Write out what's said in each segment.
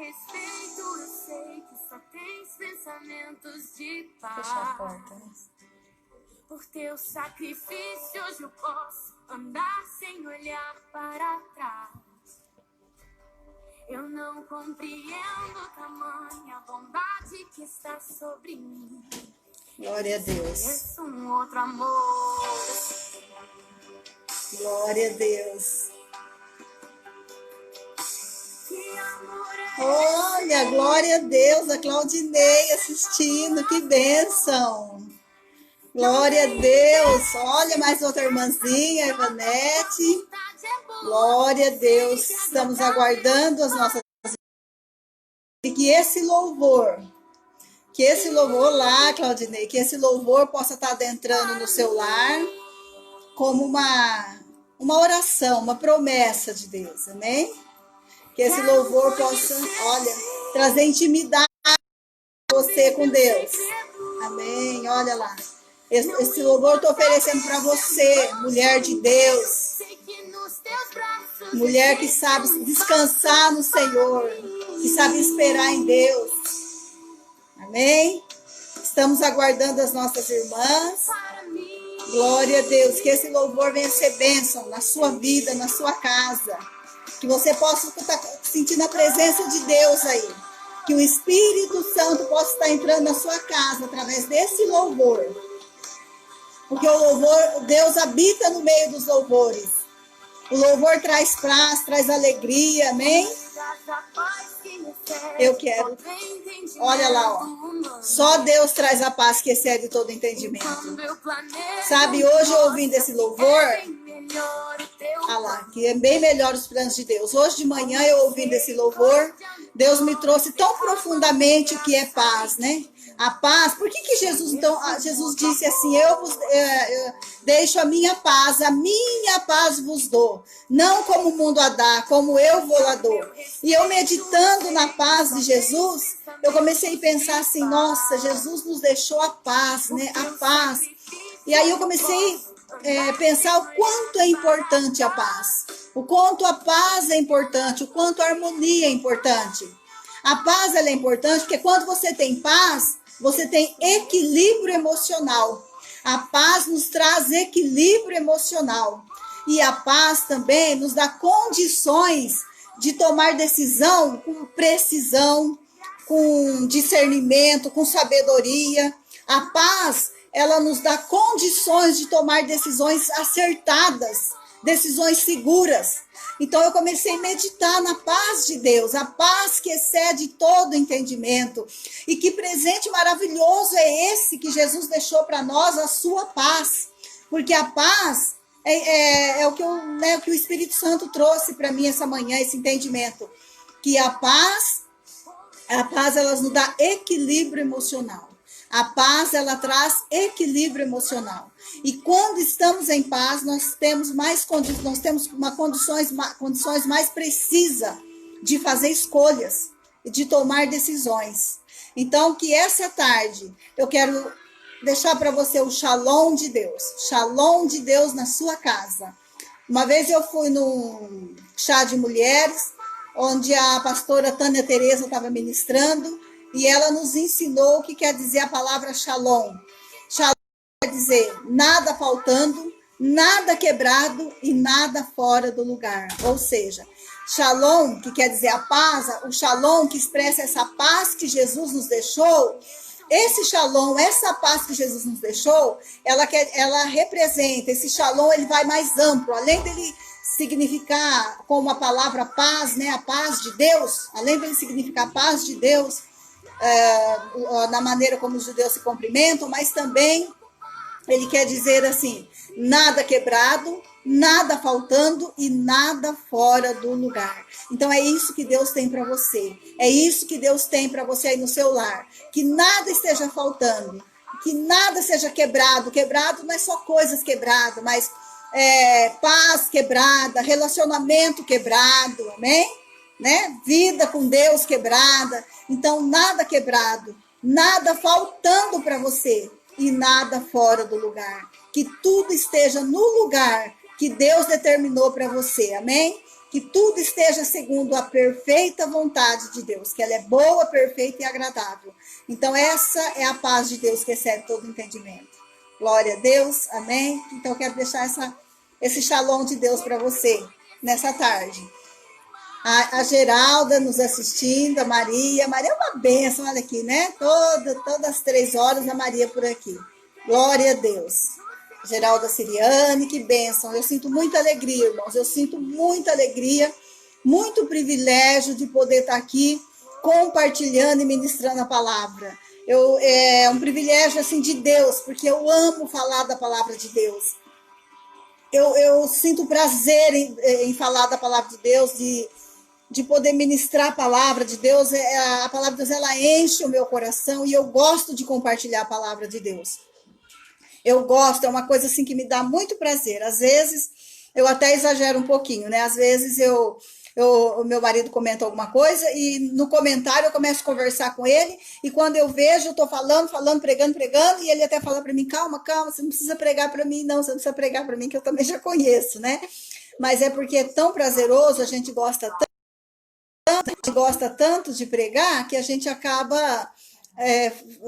respeito, eu sei que só tens pensamentos de paz. Fecha a porta, né? Por teu sacrifício hoje eu posso andar sem olhar para trás. Eu não compreendo tamanha bondade que está sobre mim. Glória a Deus. Conheço um outro amor. Glória a Deus. Que amor é Olha, glória a Deus, a Claudinei assistindo, que bênção. Glória a Deus. Olha, mais outra irmãzinha, a Ivanete. Glória a Deus. Estamos aguardando as nossas... E que esse louvor lá, Claudinei, que esse louvor possa estar adentrando no seu lar como uma oração, uma promessa de Deus, amém? Que esse louvor possa, olha, trazer intimidade para você com Deus. Amém. Olha lá. Esse louvor eu estou oferecendo para você, mulher de Deus. Mulher que sabe descansar no Senhor, que sabe esperar em Deus. Amém? Estamos aguardando as nossas irmãs. Glória a Deus. Que esse louvor venha ser bênção na sua vida, na sua casa. Que você possa estar sentindo a presença de Deus aí. Que o Espírito Santo possa estar entrando na sua casa através desse louvor. Porque o louvor, Deus habita no meio dos louvores. O louvor traz paz, traz alegria, amém? Eu quero. Olha lá, ó. Só Deus traz a paz que excede todo entendimento. Sabe, hoje ouvindo esse louvor, ah lá, que é bem melhor os planos de Deus. Hoje de manhã eu ouvindo esse louvor, Deus me trouxe tão profundamente o que é paz, né? A paz, por que Jesus, então, Jesus disse assim, eu deixo a minha paz vos dou. Não como o mundo a dá, como eu vou lá dou. E eu meditando na paz de Jesus, eu comecei a pensar assim, nossa, Jesus nos deixou a paz, né? A paz. E aí eu comecei a pensar o quanto é importante a paz. O quanto a paz é importante, o quanto a harmonia é importante. A paz ela é importante porque quando você tem paz, você tem equilíbrio emocional. A paz nos traz equilíbrio emocional. E a paz também nos dá condições de tomar decisão com precisão, com discernimento, com sabedoria. A paz, ela nos dá condições de tomar decisões acertadas, decisões seguras. Então eu comecei a meditar na paz de Deus, a paz que excede todo entendimento. E que presente maravilhoso é esse que Jesus deixou para nós, a sua paz. Porque a paz é o que o Espírito Santo trouxe para mim essa manhã, esse entendimento. Que a paz ela nos dá equilíbrio emocional. A paz, ela traz equilíbrio emocional. E quando estamos em paz, nós temos condições mais precisas de fazer escolhas e de tomar decisões. Então, que essa tarde eu quero deixar para você o shalom de Deus na sua casa. Uma vez eu fui num chá de mulheres, onde a pastora Tânia Tereza estava ministrando, e ela nos ensinou o que quer dizer a palavra shalom. Shalom quer dizer nada faltando, nada quebrado e nada fora do lugar. Ou seja, shalom, que quer dizer a paz, o shalom que expressa essa paz que Jesus nos deixou, esse shalom, essa paz que Jesus nos deixou, ela representa, esse shalom ele vai mais amplo, além dele significar como a palavra paz, né, a paz de Deus, além dele significar a paz de Deus, na maneira como os judeus se cumprimentam, mas também ele quer dizer assim, nada quebrado, nada faltando e nada fora do lugar. Então é isso que Deus tem para você, é isso que Deus tem para você aí no seu lar, que nada esteja faltando, que nada seja quebrado não é só coisas quebradas, mas paz quebrada, relacionamento quebrado, amém? Né? Vida com Deus quebrada, então nada quebrado, nada faltando para você e nada fora do lugar, que tudo esteja no lugar que Deus determinou para você, amém? que tudo esteja segundo a perfeita vontade de Deus, que ela é boa, perfeita e agradável. Então essa é a paz de Deus que excede todo entendimento. Glória a Deus, amém? Então eu quero deixar esse shalom de Deus para você nessa tarde. A Geralda nos assistindo, a Maria. Maria é uma bênção, olha aqui, né? Todas as 3 horas a Maria por aqui. Glória a Deus. Geralda Siriane, que bênção. Eu sinto muita alegria, irmãos. Eu sinto muita alegria, muito privilégio de poder estar aqui compartilhando e ministrando a palavra. É um privilégio assim de Deus, porque eu amo falar da palavra de Deus. Eu sinto prazer em falar da palavra de Deus, de poder ministrar a palavra de Deus. A palavra de Deus, ela enche o meu coração e eu gosto de compartilhar a palavra de Deus. Eu gosto, é uma coisa assim que me dá muito prazer. Às vezes, eu até exagero um pouquinho, né? Às vezes, o meu marido comenta alguma coisa e no comentário eu começo a conversar com ele e quando eu vejo, eu tô falando, pregando, e ele até fala para mim, calma, você não precisa pregar para mim, não, você não precisa pregar para mim, que eu também já conheço, né? Mas é porque é tão prazeroso, a gente gosta tanto de pregar que a gente acaba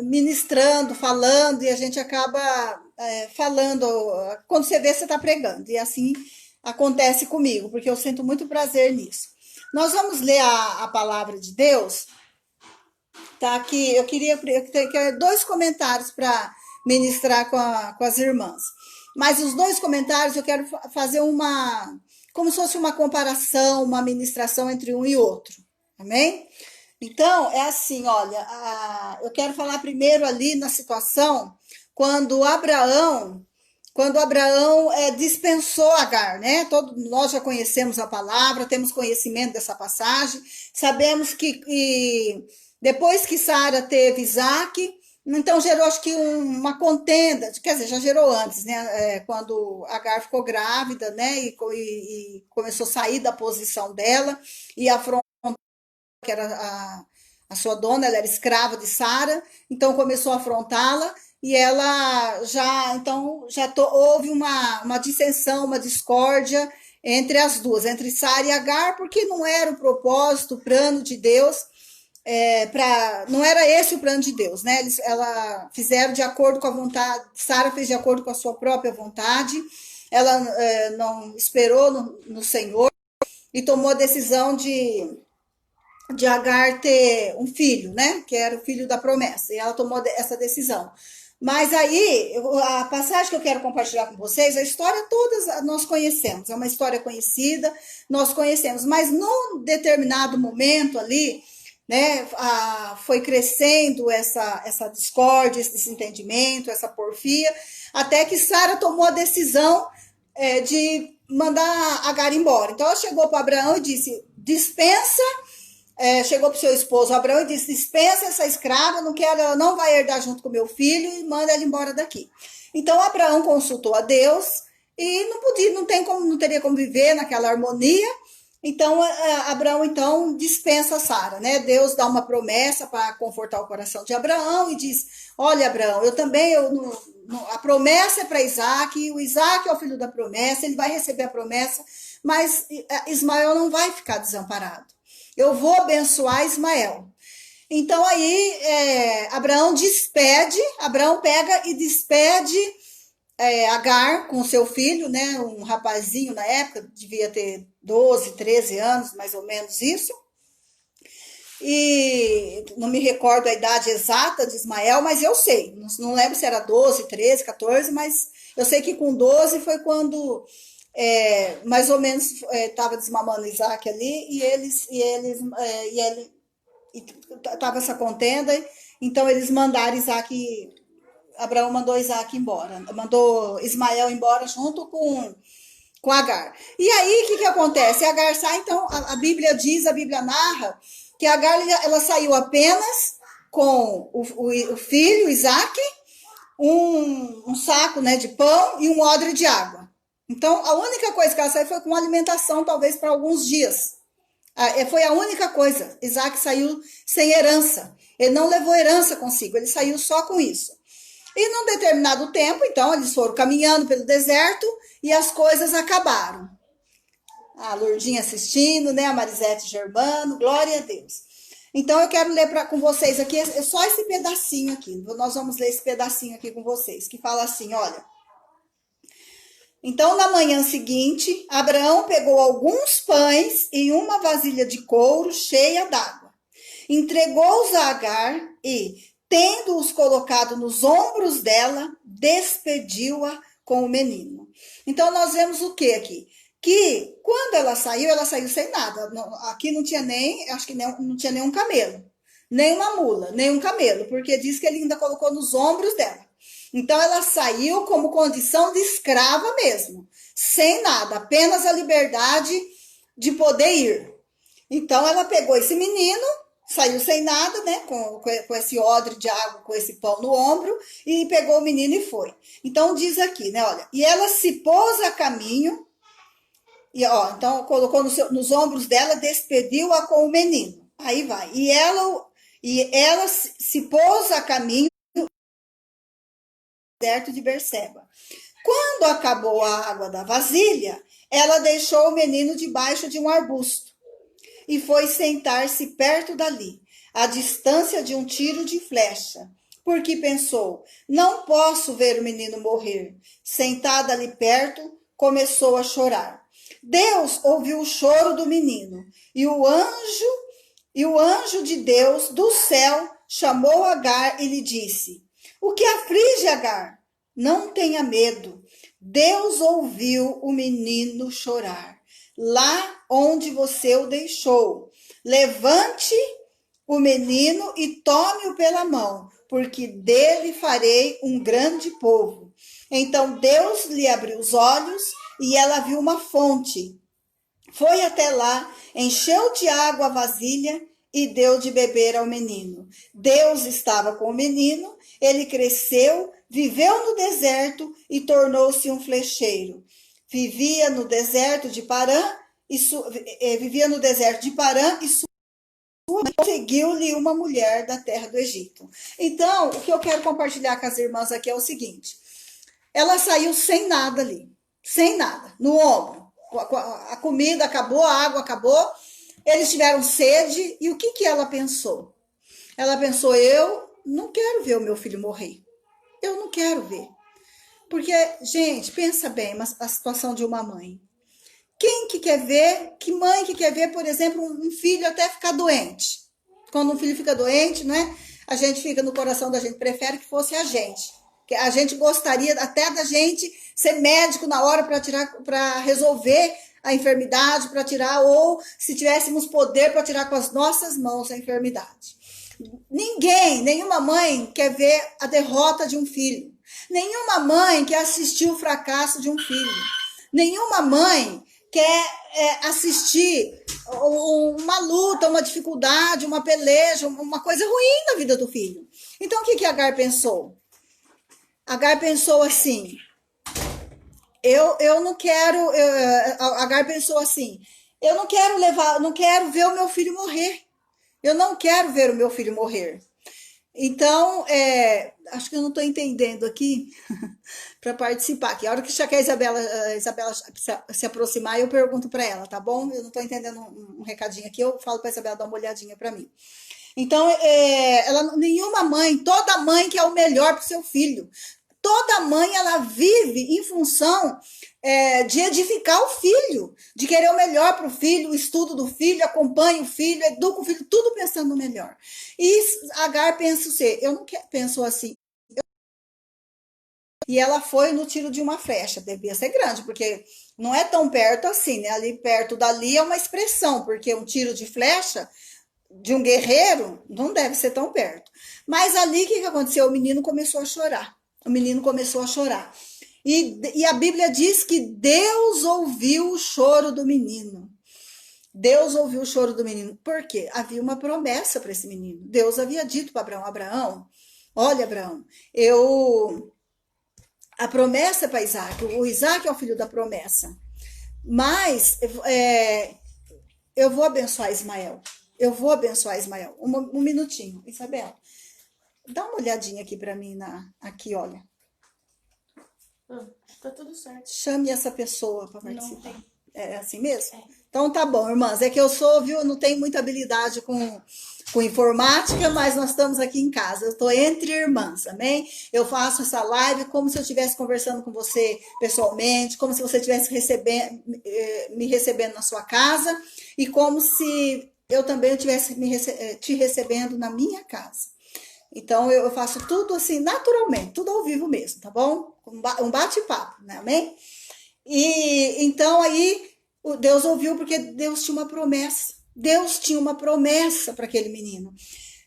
ministrando, falando, e a gente acaba falando, quando você vê, você está pregando, e assim acontece comigo, porque eu sinto muito prazer nisso. Nós vamos ler a palavra de Deus, tá aqui, eu queria 2 comentários para ministrar com as irmãs, mas os 2 comentários eu quero fazer como se fosse uma comparação, uma ministração entre um e outro, amém? Então, é assim, olha, eu quero falar primeiro ali na situação quando Abraão dispensou Agar, né? Nós já conhecemos a palavra, temos conhecimento dessa passagem, sabemos que depois que Sara teve Isaac, então gerou acho que uma contenda, quer dizer, já gerou antes, né? Quando Agar ficou grávida, né? E começou a sair da posição dela e afrontar, que era a sua dona, ela era escrava de Sara, então começou a afrontá-la e ela houve uma dissensão, uma discórdia entre as duas, entre Sara e Agar, porque não era o propósito, o plano de Deus, não era esse o plano de Deus, né? Ela fizeram de acordo com a vontade, Sara fez de acordo com a sua própria vontade, ela não esperou no Senhor e tomou a decisão de Agar ter um filho, né? Que era o filho da promessa. E ela tomou essa decisão. Mas aí, a passagem que eu quero compartilhar com vocês, a história todas nós conhecemos. É uma história conhecida, nós conhecemos. Mas num determinado momento ali, né? Foi crescendo essa discórdia, esse desentendimento, essa porfia, até que Sara tomou a decisão de mandar Agar embora. Então ela chegou para Abraão e disse, dispensa. Chegou para o seu esposo Abraão e disse, dispensa essa escrava, ela não vai herdar junto com meu filho e manda ela embora daqui. Então Abraão consultou a Deus e não teria como viver naquela harmonia. Então Abraão então dispensa Sara, né? Deus dá uma promessa para confortar o coração de Abraão e diz, olha Abraão, a promessa é para Isaac, o Isaac é o filho da promessa, ele vai receber a promessa, mas Ismael não vai ficar desamparado. Eu vou abençoar Ismael. Então aí Abraão pega e despede Agar com seu filho, né, um rapazinho na época, devia ter 12, 13 anos, mais ou menos isso. E não me recordo a idade exata de Ismael, mas eu sei, não lembro se era 12, 13, 14, mas eu sei que com 12 foi quando mais ou menos estava desmamando Isaac ali e estava essa contenda, então eles mandaram Abraão mandou Isaac embora, mandou Ismael embora junto com Agar. E aí o que acontece? Agar sai, então a Bíblia narra que Agar ela saiu apenas com o filho Isaac, um saco, né, de pão e um odre de água. Então, a única coisa que ela saiu foi com alimentação, talvez para alguns dias. Foi a única coisa. Isaac saiu sem herança. Ele não levou herança consigo, ele saiu só com isso. E num determinado tempo, então, eles foram caminhando pelo deserto e as coisas acabaram. a Lourdinha assistindo, né? A Marisete Germano, glória a Deus. Então eu quero ler com vocês aqui, só esse pedacinho aqui. Nós vamos ler esse pedacinho aqui com vocês, que fala assim, olha. Então, na manhã seguinte, Abraão pegou alguns pães e uma vasilha de couro cheia d'água. Entregou-os a Agar e, tendo-os colocado nos ombros dela, despediu-a com o menino. Então, nós vemos o que aqui? Que quando ela saiu sem nada. Aqui não tinha nem, acho que não tinha nenhum camelo, nem uma mula, nem um camelo, porque diz que ele ainda colocou nos ombros dela. Então ela saiu como condição de escrava mesmo, sem nada, apenas a liberdade de poder ir. Então ela pegou esse menino, saiu sem nada, né, com esse odre de água, com esse pão no ombro, e pegou o menino e foi. Então diz aqui, né, olha, e ela se pôs a caminho, e ó, então colocou nos ombros dela, despediu-a com o menino. Aí vai. E ela se pôs a caminho do deserto de Berseba. Quando acabou a água da vasilha, ela deixou o menino debaixo de um arbusto e foi sentar-se perto dali, à distância de um tiro de flecha, porque pensou: não posso ver o menino morrer. Sentada ali perto, começou a chorar. Deus ouviu o choro do menino, e o anjo de Deus do céu chamou Agar e lhe disse: o que aflige, Agar? Não tenha medo. Deus ouviu o menino chorar, lá onde você o deixou. Levante o menino e tome-o pela mão, porque dele farei um grande povo. Então Deus lhe abriu os olhos e ela viu uma fonte. Foi até lá, encheu de água a vasilha e deu de beber ao menino. Deus estava com o menino, ele cresceu, viveu no deserto e tornou-se um flecheiro. Vivia no deserto de Parã e conseguiu-lhe uma mulher da terra do Egito. Então, o que eu quero compartilhar com as irmãs aqui é o seguinte: ela saiu sem nada ali, sem nada, no ombro. A comida acabou, a água acabou, eles tiveram sede, e o que ela pensou? Ela pensou: eu não quero ver o meu filho morrer, eu não quero ver. Porque, gente, pensa bem a situação de uma mãe. Quem que quer ver, que mãe que quer ver, por exemplo, um filho até ficar doente? Quando um filho fica doente, né, a gente fica no coração da gente, prefere que fosse a gente. Que a gente gostaria até da gente ser médico na hora para resolver a enfermidade, para tirar, ou se tivéssemos poder para tirar com as nossas mãos a enfermidade. Nenhuma mãe quer ver a derrota de um filho. Nenhuma mãe quer assistir o fracasso de um filho. Nenhuma mãe quer assistir uma luta, uma dificuldade, uma peleja, uma coisa ruim na vida do filho. Então o que a Agar pensou? Agar pensou assim: eu não quero. Agar pensou assim: eu não quero ver o meu filho morrer. Eu não quero ver o meu filho morrer. Então, acho que eu não estou entendendo aqui para participar aqui. A hora que a Isabela se aproximar, eu pergunto para ela, tá bom? Eu não estou entendendo um recadinho aqui, eu falo para a Isabela dar uma olhadinha para mim. Então, nenhuma mãe, toda mãe quer o melhor para o seu filho. Toda mãe, ela vive em função de edificar o filho, de querer o melhor para o filho, o estudo do filho, acompanha o filho, educa o filho, tudo pensando no melhor. E Agar pensou assim, e ela foi no tiro de uma flecha, devia ser grande, porque não é tão perto assim, né? Ali perto dali é uma expressão, porque um tiro de flecha de um guerreiro não deve ser tão perto. Mas ali, o que aconteceu? O menino começou a chorar. E a Bíblia diz que Deus ouviu o choro do menino. Deus ouviu o choro do menino. Por quê? Havia uma promessa para esse menino. Deus havia dito para Abraão: Abraão, olha, Abraão, a promessa é para Isaac. O Isaac é o filho da promessa. Mas eu vou abençoar Ismael. Um minutinho, Isabela. Dá uma olhadinha aqui para mim, aqui, olha. Tá tudo certo. Chame essa pessoa para participar. É assim mesmo? Então tá bom, irmãs. É que eu sou, viu, não tenho muita habilidade com informática, mas nós estamos aqui em casa. Eu estou entre irmãs, amém? Eu faço essa live como se eu estivesse conversando com você pessoalmente, como se você estivesse me recebendo na sua casa e como se eu também estivesse te recebendo na minha casa. Então eu faço tudo assim naturalmente, tudo ao vivo mesmo, tá bom? Um bate-papo, né? Amém? E então aí Deus ouviu porque Deus tinha uma promessa. Deus tinha uma promessa para aquele menino.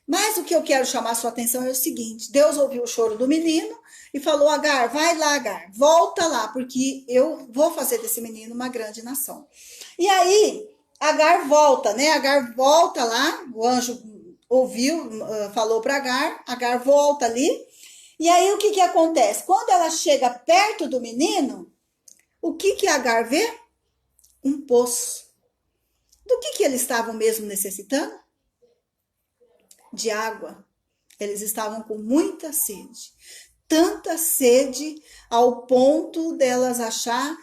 Mas o que eu quero chamar a sua atenção é o seguinte: Deus ouviu o choro do menino e falou: Agar, vai lá, Agar, volta lá, porque eu vou fazer desse menino uma grande nação. E aí, Agar volta, né? Agar volta lá, o anjo ouviu, falou para Agar volta ali. E aí o que acontece? Quando ela chega perto do menino, o que Agar vê? Um poço. Do que eles estavam mesmo necessitando? De água. Eles estavam com muita sede. Tanta sede ao ponto delas achar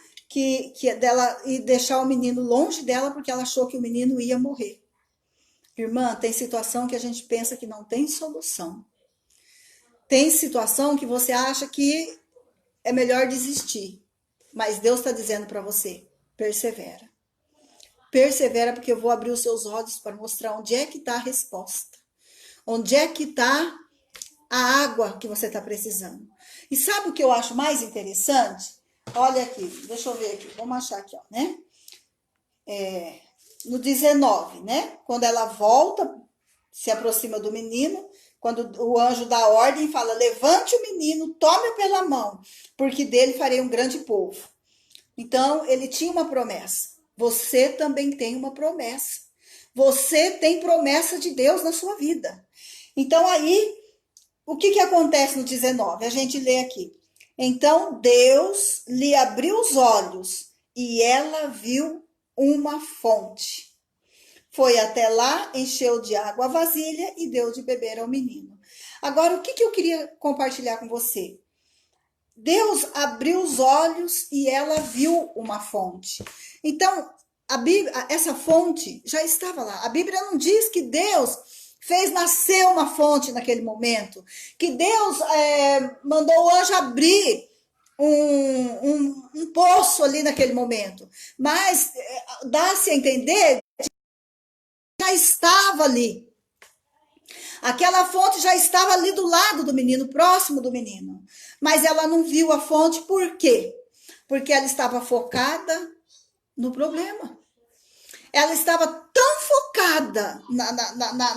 dela e deixar o menino longe dela porque ela achou que o menino ia morrer. Irmã, tem situação que a gente pensa que não tem solução. Tem situação que você acha que é melhor desistir. Mas Deus está dizendo para você, persevera. Persevera porque eu vou abrir os seus olhos para mostrar onde é que está a resposta. Onde é que está a água que você está precisando. E sabe o que eu acho mais interessante? Olha aqui, deixa eu ver aqui, vamos achar aqui, ó, né? No 19, né? Quando ela volta, se aproxima do menino, quando o anjo dá ordem e fala, levante o menino, tome-o pela mão, porque dele farei um grande povo. Então, ele tinha uma promessa. Você também tem uma promessa. Você tem promessa de Deus na sua vida. Então, aí, o que acontece no 19? A gente lê aqui. Então, Deus lhe abriu os olhos e ela viu uma fonte. Foi até lá, encheu de água a vasilha e deu de beber ao menino. Agora, o que eu queria compartilhar com você? Deus abriu os olhos e ela viu uma fonte. Então, essa fonte já estava lá. A Bíblia não diz que Deus fez nascer uma fonte naquele momento, que Deus mandou o anjo abrir um poço ali naquele momento. Mas dá-se a entender que já estava ali. Aquela fonte já estava ali do lado do menino, próximo do menino. Mas ela não viu a fonte, por quê? Porque ela estava focada no problema. Ela estava tão focada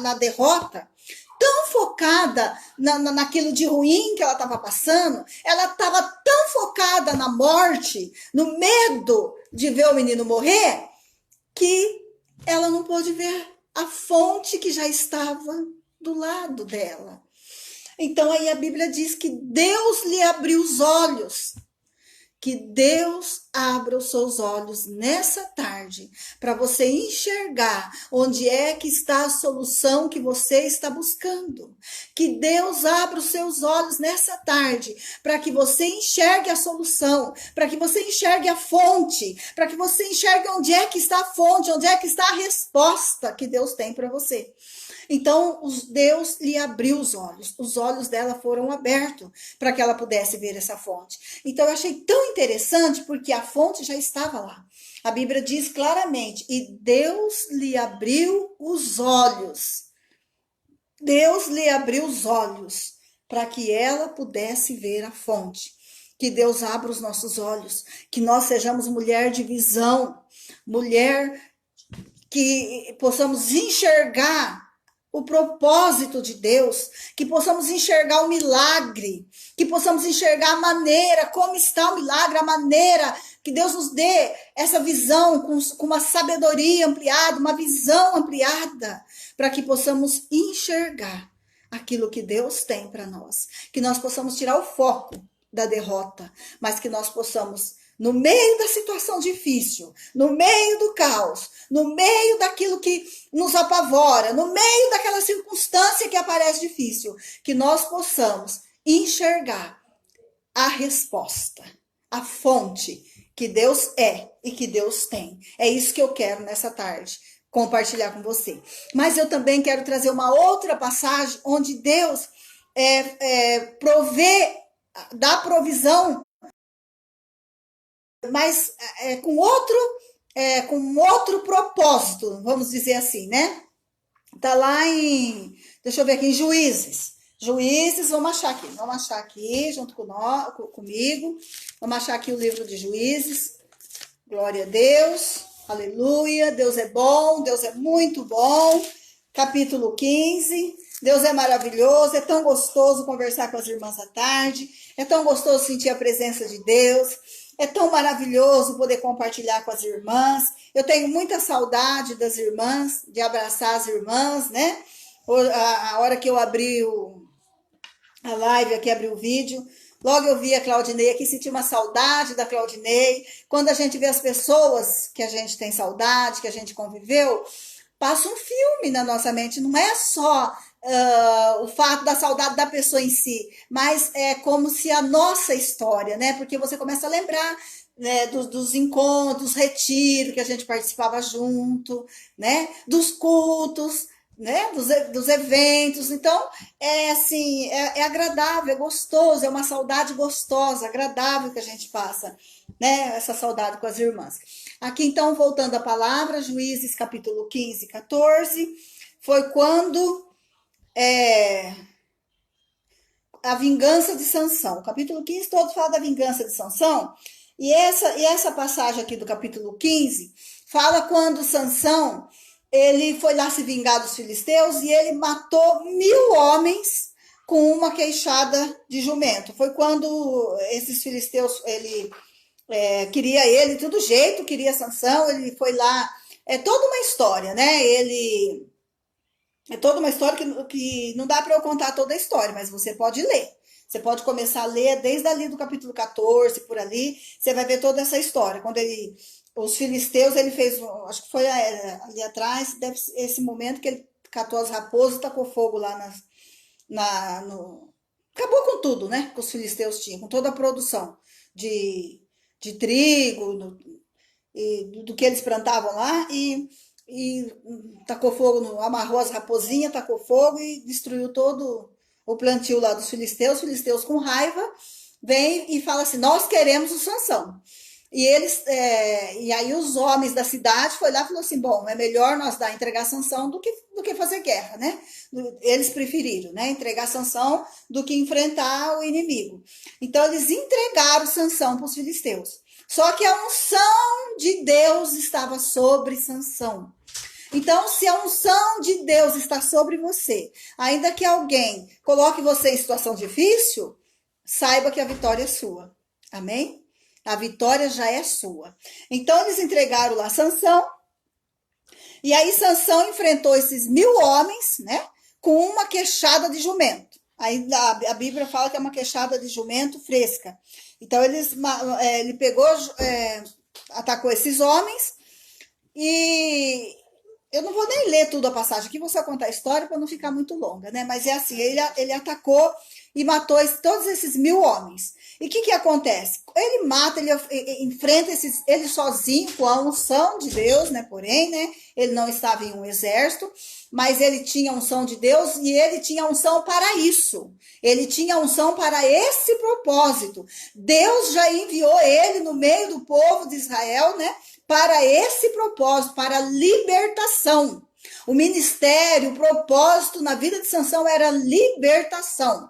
na derrota, tão focada naquilo de ruim que ela estava passando, ela estava tão focada na morte, no medo de ver o menino morrer, que ela não pôde ver a fonte que já estava do lado dela. Então aí a Bíblia diz que Deus lhe abriu os olhos. Que Deus abra os seus olhos nessa tarde para você enxergar onde é que está a solução que você está buscando. Que Deus abra os seus olhos nessa tarde para que você enxergue a solução, para que você enxergue a fonte, para que você enxergue onde é que está a fonte, onde é que está a resposta que Deus tem para você. Então, Deus lhe abriu os olhos dela foram abertos para que ela pudesse ver essa fonte. Então, eu achei tão interessante porque a fonte já estava lá. A Bíblia diz claramente, e Deus lhe abriu os olhos. Deus lhe abriu os olhos para que ela pudesse ver a fonte. Que Deus abra os nossos olhos, que nós sejamos mulher de visão, mulher que possamos enxergar o propósito de Deus, que possamos enxergar o milagre, que possamos enxergar a maneira, como está o milagre, a maneira que Deus nos dê essa visão com uma sabedoria ampliada, uma visão ampliada, para que possamos enxergar aquilo que Deus tem para nós, que nós possamos tirar o foco da derrota, mas que nós possamos, no meio da situação difícil, no meio do caos, no meio daquilo que nos apavora, no meio daquela circunstância que aparece difícil, que nós possamos enxergar a resposta, a fonte que Deus é e que Deus tem. É isso que eu quero nessa tarde compartilhar com você. Mas eu também quero trazer uma outra passagem onde Deus provê, dá provisão, mas com outro propósito, vamos dizer assim, né? Tá lá deixa eu ver aqui, em Juízes. Juízes, vamos achar aqui junto comigo. Vamos achar aqui o livro de Juízes. Glória a Deus, aleluia. Deus é bom, Deus é muito bom. Capítulo 15. Deus é maravilhoso, é tão gostoso conversar com as irmãs à tarde, é tão gostoso sentir a presença de Deus, é tão maravilhoso poder compartilhar com as irmãs. Eu tenho muita saudade das irmãs, de abraçar as irmãs, né? A hora que eu abri a live aqui, abri o vídeo, logo eu vi a Claudinei aqui, senti uma saudade da Claudinei. Quando a gente vê as pessoas que a gente tem saudade, que a gente conviveu, passa um filme na nossa mente, não é só o fato da saudade da pessoa em si, mas é como se a nossa história, né? Porque você começa a lembrar, né, dos encontros, retiros que a gente participava junto, né? Dos cultos, né? Dos eventos. Então, assim, é agradável, é gostoso, é uma saudade gostosa, agradável que a gente passa, né? Essa saudade com as irmãs. Aqui, então, voltando à palavra, Juízes capítulo 15, 14, foi quando a vingança de Sansão. O capítulo 15 todo fala da vingança de Sansão, e essa passagem aqui do capítulo 15 fala quando Sansão, ele foi lá se vingar dos filisteus e ele matou 1000 homens com uma queixada de jumento. Foi quando esses filisteus, ele queria ele de todo jeito, queria Sansão, ele foi lá, é toda uma história, né? É toda uma história que não dá para eu contar toda a história, mas você pode ler. Você pode começar a ler desde ali do capítulo 14, por ali, você vai ver toda essa história. Quando os filisteus, ele fez, acho que foi ali atrás, deve ser esse momento que ele catou as raposas e tacou fogo lá acabou com tudo, né? Que os filisteus tinham, com toda a produção de trigo, do que eles plantavam lá, e tacou fogo, amarrou as raposinhas, tacou fogo e destruiu todo o plantio lá dos filisteus. Os filisteus, com raiva, vêm e falam assim: nós queremos o Sansão. E aí os homens da cidade foi lá e falou assim: bom, é melhor nós entregar Sansão do que fazer guerra, né? Eles preferiram, né, entregar Sansão do que enfrentar o inimigo. Então eles entregaram Sansão para os filisteus. Só que a unção de Deus estava sobre Sansão. Então, se a unção de Deus está sobre você, ainda que alguém coloque você em situação difícil, saiba que a vitória é sua. Amém? A vitória já é sua. Então, eles entregaram lá Sansão. E aí, Sansão enfrentou esses 1000 homens, né? Com uma queixada de jumento. Aí a Bíblia fala que é uma queixada de jumento fresca. Então, ele pegou, atacou esses homens. E eu não vou nem ler tudo a passagem aqui, vou só contar a história para não ficar muito longa, né? Mas é assim, ele atacou e matou todos esses 1000 homens. E o que acontece? Ele mata, ele enfrenta ele sozinho, com a unção de Deus, né? Porém, né? Ele não estava em um exército, mas ele tinha a unção de Deus e ele tinha a unção para isso. Ele tinha a unção para esse propósito. Deus já enviou ele no meio do povo de Israel, né? Para esse propósito, para a libertação. O ministério, o propósito na vida de Sansão era libertação.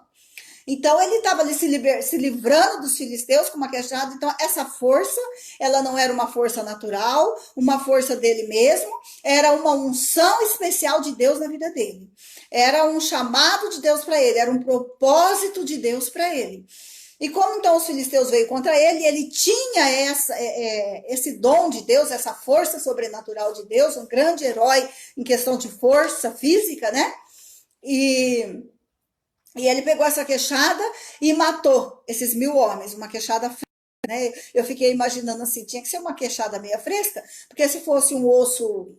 Então, ele estava ali se livrando dos filisteus com uma queixada. Então, essa força, ela não era uma força natural, uma força dele mesmo, era uma unção especial de Deus na vida dele. Era um chamado de Deus para ele, era um propósito de Deus para ele. E como então os filisteus veio contra ele, ele tinha esse dom de Deus, essa força sobrenatural de Deus, um grande herói em questão de força física, né? E ele pegou essa queixada e matou esses 1000 homens, uma queixada fresca, né? Eu fiquei imaginando assim, tinha que ser uma queixada meia fresca, porque se fosse um osso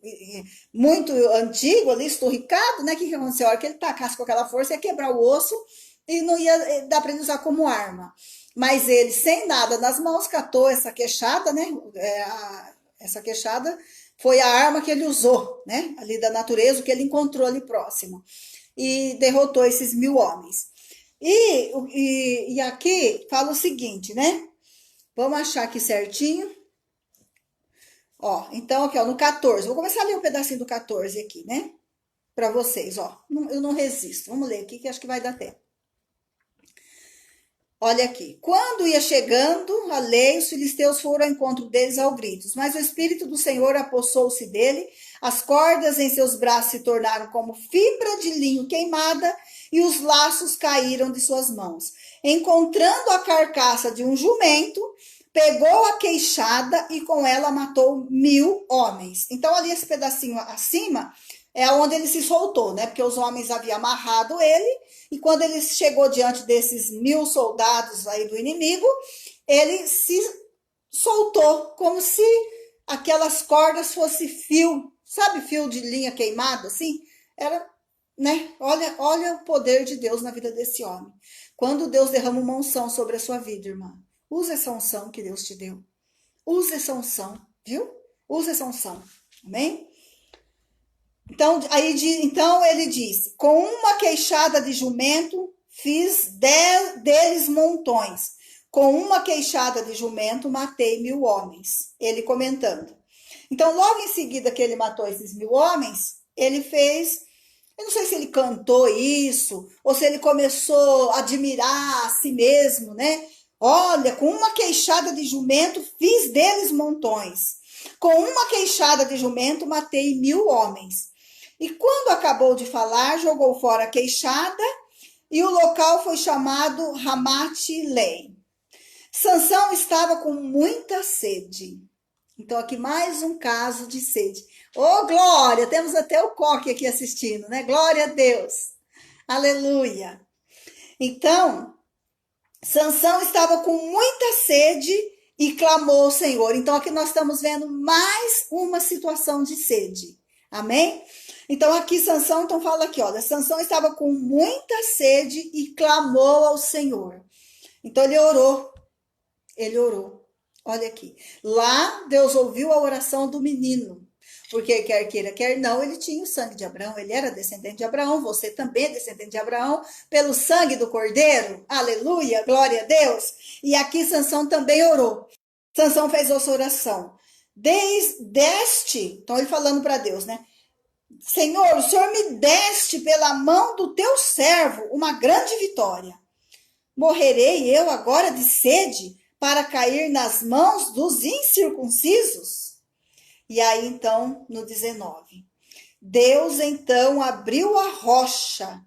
muito antigo ali, esturricado, né? O que aconteceu? A hora que ele tacasse com aquela força, ia quebrar o osso e não ia dar para ele usar como arma. Mas ele, sem nada nas mãos, catou essa queixada, né? Essa queixada foi a arma que ele usou, né? Ali da natureza, o que ele encontrou ali próximo. E derrotou esses 1000 homens. E aqui fala o seguinte, né? Vamos achar aqui certinho. Ó, então aqui, ó, no 14. Vou começar a ler um pedacinho do 14 aqui, né? Para vocês, ó. Eu não resisto. Vamos ler aqui que acho que vai dar tempo. Olha aqui. Quando ia chegando a lei, os filisteus foram ao encontro deles aos gritos. Mas o Espírito do Senhor apossou-se dele, as cordas em seus braços se tornaram como fibra de linho queimada e os laços caíram de suas mãos. Encontrando a carcaça de um jumento, pegou a queixada e com ela matou 1000 homens. Então ali esse pedacinho acima é onde ele se soltou, né? Porque os homens haviam amarrado ele, e quando ele chegou diante desses 1000 soldados aí do inimigo, ele se soltou, como se aquelas cordas fossem fio, sabe, fio de linha queimado, assim? Era, né? Olha o poder de Deus na vida desse homem. Quando Deus derrama uma unção sobre a sua vida, irmã, use essa unção que Deus te deu. Use essa unção, viu? Use essa unção. Amém? Então ele disse, com uma queixada de jumento, fiz deles montões. Com uma queixada de jumento, matei 1000 homens. Ele comentando. Então, logo em seguida que ele matou esses 1000 homens, ele fez, eu não sei se ele cantou isso, ou se ele começou a admirar a si mesmo, né? Olha, com uma queixada de jumento, fiz deles montões. Com uma queixada de jumento, matei 1000 homens. E quando acabou de falar, jogou fora a queixada e o local foi chamado Ramat-Leim. Sansão estava com muita sede. Então aqui mais um caso de sede. Ô, glória! Temos até o coque aqui assistindo, né? Glória a Deus! Aleluia! Então, Sansão estava com muita sede e clamou ao Senhor. Então aqui nós estamos vendo mais uma situação de sede. Amém? Então aqui Sansão, então fala aqui, olha, Sansão estava com muita sede e clamou ao Senhor. Então ele orou. Olha aqui. Lá Deus ouviu a oração do menino. Porque quer queira, quer não, ele tinha o sangue de Abraão, ele era descendente de Abraão, você também é descendente de Abraão, pelo sangue do Cordeiro, aleluia, glória a Deus. E aqui Sansão também orou. Sansão fez essa oração. Deste, então ele falando para Deus, né? Senhor, o Senhor me deste pela mão do teu servo uma grande vitória. Morrerei eu agora de sede para cair nas mãos dos incircuncisos? E aí, então, no 19, Deus então abriu a rocha.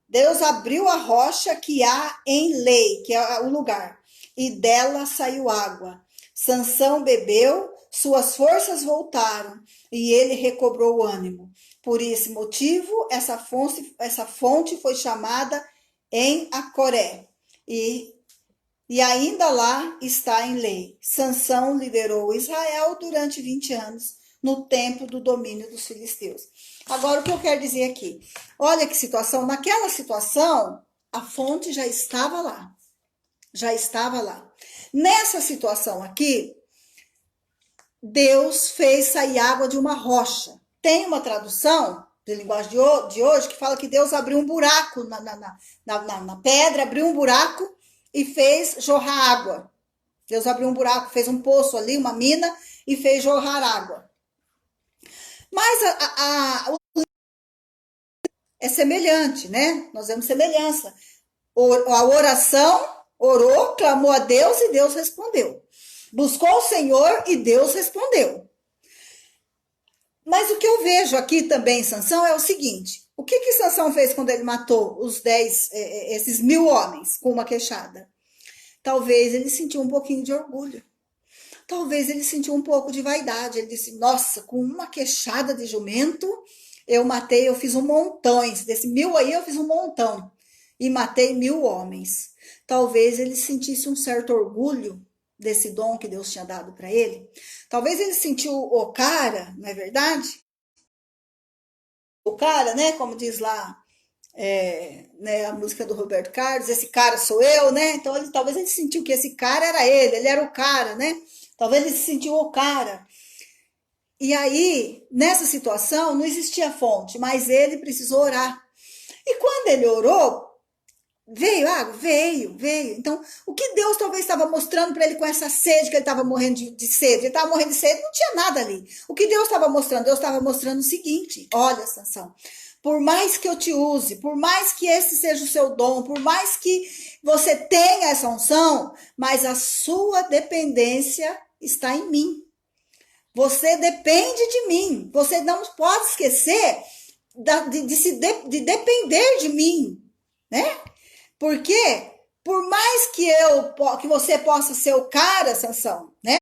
Deus abriu a rocha que há em Lei, que é o lugar, e dela saiu água. Sansão bebeu, suas forças voltaram, e ele recobrou o ânimo. Por esse motivo, essa fonte foi chamada em Acoré. E ainda lá está em Lei. Sansão liderou Israel durante 20 anos, no tempo do domínio dos filisteus. Agora, o que eu quero dizer aqui? Olha que situação. Naquela situação, a fonte já estava lá. Já estava lá. Nessa situação aqui, Deus fez sair água de uma rocha. Tem uma tradução de linguagem de hoje que fala que Deus abriu um buraco na pedra, abriu um buraco e fez jorrar água. Deus abriu um buraco, fez um poço ali, uma mina, e fez jorrar água. Mas é semelhante, né? Nós vemos semelhança. A oração, orou, clamou a Deus e Deus respondeu. Buscou o Senhor e Deus respondeu. Mas o que eu vejo aqui também em Sansão é o seguinte: o que Sansão fez quando ele matou esses 1000 homens com uma queixada? Talvez ele sentiu um pouquinho de orgulho. Talvez ele sentiu um pouco de vaidade. Ele disse, nossa, com uma queixada de jumento, eu fiz um montões. Desse 1000 aí, eu fiz um montão. E matei 1000 homens. Talvez ele sentisse um certo orgulho desse dom que Deus tinha dado para ele. Talvez ele sentiu o cara, não é verdade? O cara, né, como diz lá né, a música do Roberto Carlos, esse cara sou eu, né? Então talvez ele sentiu que esse cara era ele era o cara, né? Talvez ele se sentiu o cara. E aí, nessa situação, não existia fonte, mas ele precisou orar. E quando ele orou, veio água? Veio. Então, o que Deus talvez estava mostrando para ele com essa sede, que ele estava morrendo de sede? Ele estava morrendo de sede, não tinha nada ali. O que Deus estava mostrando? Deus estava mostrando o seguinte: olha, Sansão, por mais que eu te use, por mais que esse seja o seu dom, por mais que você tenha essa unção, mas a sua dependência está em mim. Você depende de mim. Você não pode esquecer de depender de mim, né? Porque por mais que você possa ser o cara, Sansão, né?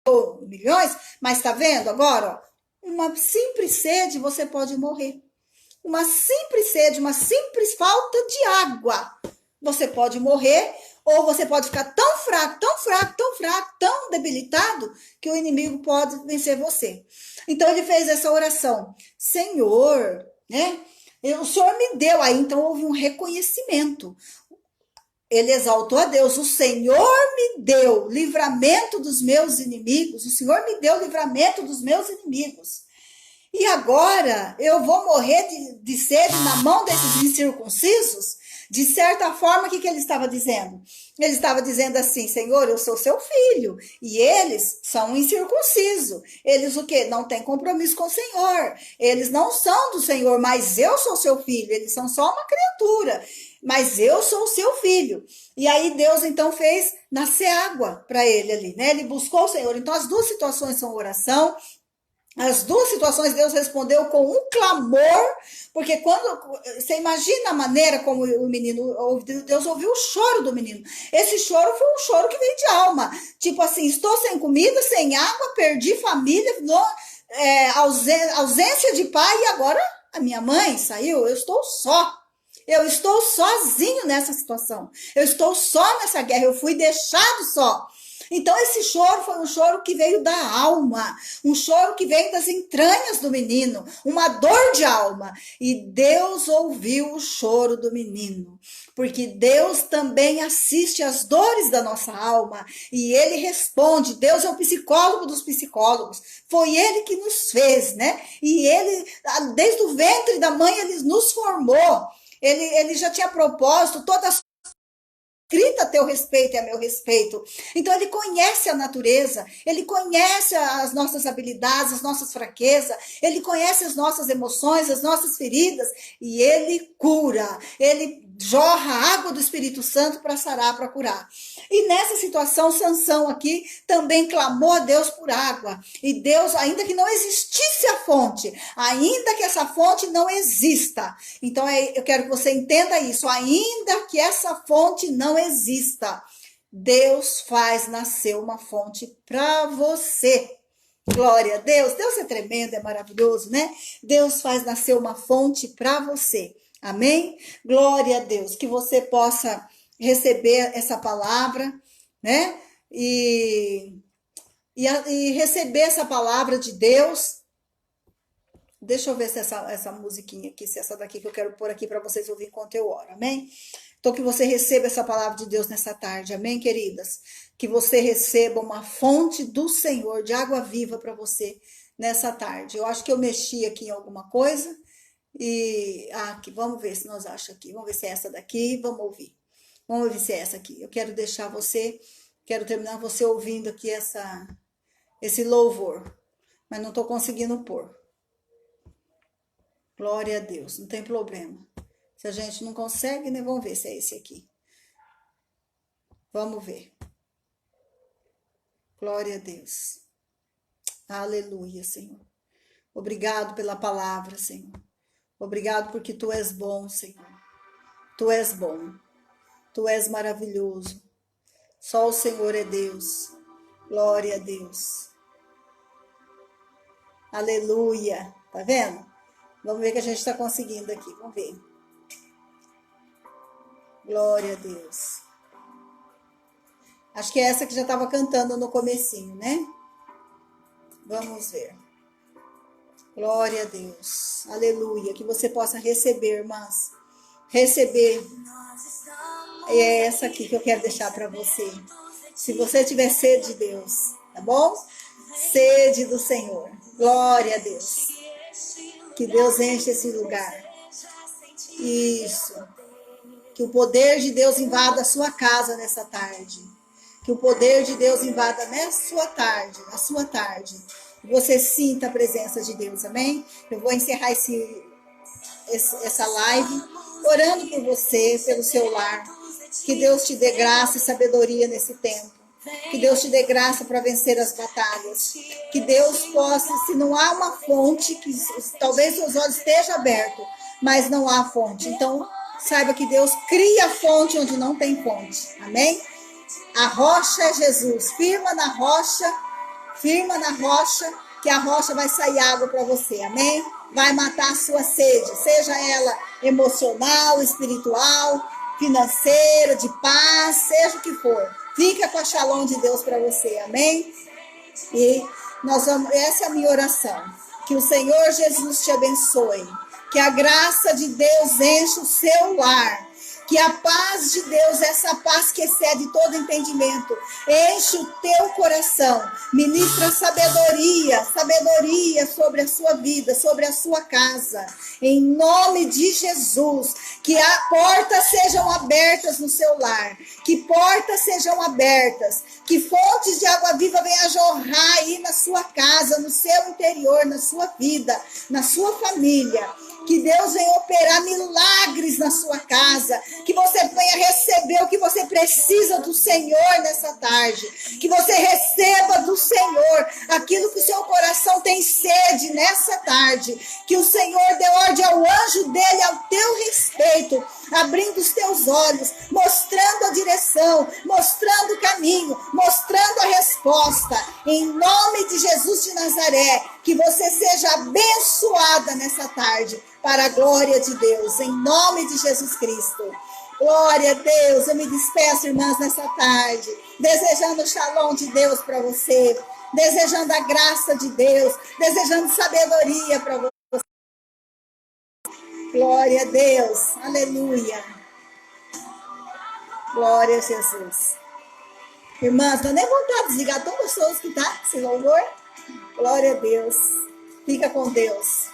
Ou milhões, mas tá vendo agora, ó, uma simples sede você pode morrer. Uma simples sede, uma simples falta de água, você pode morrer, ou você pode ficar tão fraco, tão debilitado, que o inimigo pode vencer você. Então ele fez essa oração: Senhor, né? O Senhor me deu. Aí então houve um reconhecimento. Ele exaltou a Deus: o Senhor me deu livramento dos meus inimigos, o Senhor me deu livramento dos meus inimigos. E agora eu vou morrer de sede na mão desses incircuncisos? De certa forma, o que ele estava dizendo? Ele estava dizendo assim: Senhor, eu sou seu filho, e eles são incircuncisos. Eles o quê? Não têm compromisso com o Senhor. Eles não são do Senhor, mas eu sou seu filho. Eles são só uma criatura, mas eu sou o seu filho. E aí Deus então fez nascer água para ele ali, né? Ele buscou o Senhor. Então as duas situações são oração. As duas situações Deus respondeu com um clamor, porque quando você imagina a maneira como o menino, Deus ouviu o choro do menino. Esse choro foi um choro que veio de alma, tipo assim: estou sem comida, sem água, perdi família, ausência de pai, e agora a minha mãe saiu, eu estou só. Eu estou sozinho nessa situação. Eu estou só nessa guerra, eu fui deixado só. Então esse choro foi um choro que veio da alma, um choro que veio das entranhas do menino, uma dor de alma. E Deus ouviu o choro do menino, porque Deus também assiste às dores da nossa alma e ele responde. Deus é o psicólogo dos psicólogos, foi ele que nos fez, né? E ele, desde o ventre da mãe, ele nos formou. Ele já tinha propósito, todas escrita a teu respeito e a meu respeito. Então ele conhece a natureza, ele conhece as nossas habilidades, as nossas fraquezas, ele conhece as nossas emoções, as nossas feridas, e ele cura, ele jorra a água do Espírito Santo para sarar, para curar. E nessa situação, Sansão aqui também clamou a Deus por água. E Deus, ainda que não existisse a fonte, ainda que essa fonte não exista, então eu quero que você entenda isso: ainda que essa fonte não exista, Deus faz nascer uma fonte para você. Glória a Deus. Deus é tremendo, é maravilhoso, né? Deus faz nascer uma fonte para você. Amém? Glória a Deus. Que você possa receber essa palavra, né? E receber essa palavra de Deus. Deixa eu ver se essa musiquinha aqui, se essa daqui que eu quero pôr aqui para vocês ouvirem enquanto eu oro. Amém? Então, que você receba essa palavra de Deus nessa tarde. Amém, queridas? Que você receba uma fonte do Senhor de água viva para você nessa tarde. Eu acho que eu mexi aqui em alguma coisa. E aqui, vamos ver se nós achamos aqui. Vamos ver se é essa daqui. Vamos ouvir. Vamos ver se é essa aqui. Eu quero deixar você, quero terminar você ouvindo aqui esse louvor. Mas não estou conseguindo pôr. Glória a Deus, não tem problema. Se a gente não consegue, né? Vamos ver se é esse aqui. Vamos ver. Glória a Deus. Aleluia, Senhor. Obrigado pela palavra, Senhor. Obrigado porque Tu és bom, Senhor. Tu és bom. Tu és maravilhoso. Só o Senhor é Deus. Glória a Deus. Aleluia. Tá vendo? Vamos ver o que a gente está conseguindo aqui. Vamos ver. Glória a Deus. Acho que é essa que já estava cantando no comecinho, né? Vamos ver. Glória a Deus. Aleluia. Que você possa receber, irmãs. receber, é essa aqui que eu quero deixar para você. Se você tiver sede de Deus, tá bom? Sede do Senhor. Glória a Deus. Que Deus enche esse lugar. Isso. Que o poder de Deus invada a sua casa nessa tarde. Que o poder de Deus invada nessa sua tarde, a sua tarde. Que você sinta a presença de Deus, amém? Eu vou encerrar essa live orando por você, pelo seu lar. Que Deus te dê graça e sabedoria nesse tempo. Que Deus te dê graça para vencer as batalhas. Que Deus possa, se não há uma fonte, que talvez seus olhos estejam abertos, mas não há fonte. Então, saiba que Deus cria fonte onde não tem fonte. Amém? A rocha é Jesus. Firma na rocha, que a rocha vai sair água para você. Amém? Vai matar a sua sede, seja ela emocional, espiritual, financeira, de paz, seja o que for. Fica com a shalom de Deus para você, amém? E essa é a minha oração. Que o Senhor Jesus te abençoe. Que a graça de Deus enche o seu lar. Que a paz de Deus, essa paz que excede todo entendimento, enche o teu coração. Ministra sabedoria sobre a sua vida, sobre a sua casa. Em nome de Jesus, que as portas sejam abertas no seu lar. Que portas sejam abertas. Que fontes de água viva venham jorrar aí na sua casa, no seu interior, na sua vida, na sua família. Que Deus venha operar milagres na sua casa. Que você venha receber o que você precisa do Senhor nessa tarde. Que você receba do Senhor aquilo que o seu coração tem sede nessa tarde. Que o Senhor dê ordem ao anjo dele ao teu respeito, abrindo os teus olhos, mostrando a direção, mostrando o caminho, mostrando a resposta. Em nome de Jesus de Nazaré, que você seja abençoada nessa tarde, para a glória de Deus, em nome de Jesus Cristo. Glória a Deus, eu me despeço, irmãs, nessa tarde, desejando o shalom de Deus para você, desejando a graça de Deus, desejando sabedoria para você. Glória a Deus, aleluia. Glória a Jesus. Irmãs, não dá nem vontade de desligar, tão gostoso que tá esse louvor. Glória a Deus. Fica com Deus.